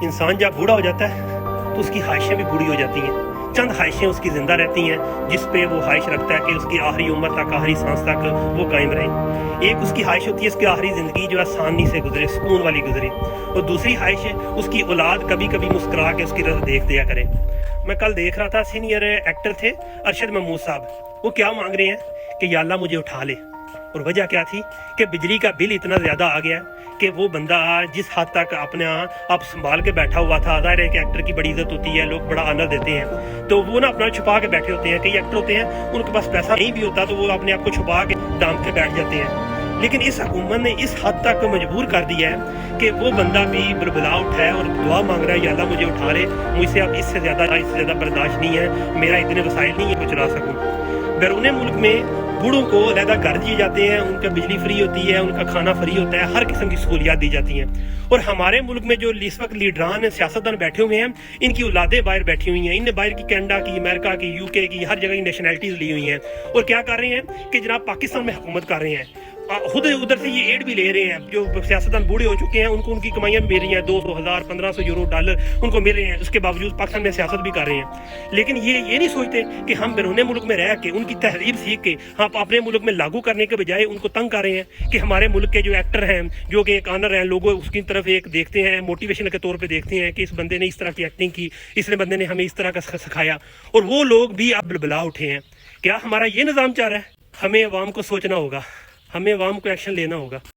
इंसान जब बूढ़ा हो जाता है तो उसकी ख्वाहिशें भी बूढ़ी हो जाती हैं। चंद ख्वाहिशें उसकी ज़िंदा रहती हैं जिस पे वो ख्वाहिश रखता है कि उसकी आखिरी उम्र तक, आखिरी सांस तक वो कायम रहे। एक उसकी ख्वाहिश होती है उसकी आखिरी ज़िंदगी जो आसानी से गुजरे, सुकून वाली गुजरे, और दूसरी ख्वाहिश है उसकी औलाद कभी कभी मुस्कुरा के उसकी रज़ा देख दिया करे। मैं कल देख रहा था, सीनियर एक्टर थे अरशद महमूद साहब, वो क्या मांग रहे हैं कि या अल्लाह मुझे उठा ले। और वजह क्या थी कि बिजली का बिल इतना ज़्यादा आ गया कि वो बंदा जिस हद तक अपने आप संभाल के बैठा हुआ था। ज़ाहिर है कि एक्टर की बड़ी इज्जत होती है, लोग बड़ा आनर देते हैं, तो वो ना अपना छुपा के बैठे होते हैं। कई एक्टर होते हैं उनके पास पैसा नहीं भी होता तो वो अपने आप को छुपा के दाम के बैठ जाते हैं। लेकिन इस हुकूमत ने इस हद तक मजबूर कर दिया है कि वो बंदा भी बुलबुला उठा है और दुआ मांग रहा है, या अल्लाह मुझे उठा ले, मुझसे अब इससे ज़्यादा बर्दाश्त नहीं है, मेरा इतने वसाइल नहीं है कि चला सकूँ। बैरून मुल्क में बूढ़ों को अलहदा घर दिए जाते हैं, उनका बिजली फ्री होती है, उनका खाना फ्री होता है, हर किस्म की सहूलियात दी जाती हैं। और हमारे मुल्क में जो इस वक्त लीडरान सियासतदान बैठे हुए हैं, इनकी औलादें बाहर बैठी हुई हैं, इनने बाहर की कनाडा की, अमेरिका की, यूके की, हर जगह की नेशनैलिटीज़ ली हुई हैं। और क्या कर रहे हैं कि जनाब पाकिस्तान में हुकूमत कर रहे हैं, खुद उधर से ये एड भी ले रहे हैं। जो सियासतदान बूढ़े हो चुके हैं उनको उनकी कमाइयाँ भी मिल रही हैं, 200, 1000, 1500 यूरो, डॉलर उनको मिल रहे हैं। उसके बावजूद पाकिस्तान में सियासत भी कर रहे हैं। लेकिन ये नहीं सोचते कि हम बैरून मुल्क में रह के उनकी तहजीब सीख के हम अपने मुल्क में लागू करने के बजाय उनको तंग कर रहे हैं कि हमारे मुल्क के जो एक्टर हैं, जो कि एक ऑनर हैं, लोगों उसकी तरफ एक देखते हैं, मोटिवेशन के तौर पर देखते हैं कि इस बंदे ने इस तरह की एक्टिंग की, इस बंदे ने हमें इस तरह का सिखाया, और वो लोग भी अब बुलबुला उठे हैं। क्या हमारा ये निज़ाम चाह रहा है? हमें अवाम को सोचना होगा, हमें अवाम को एक्शन लेना होगा।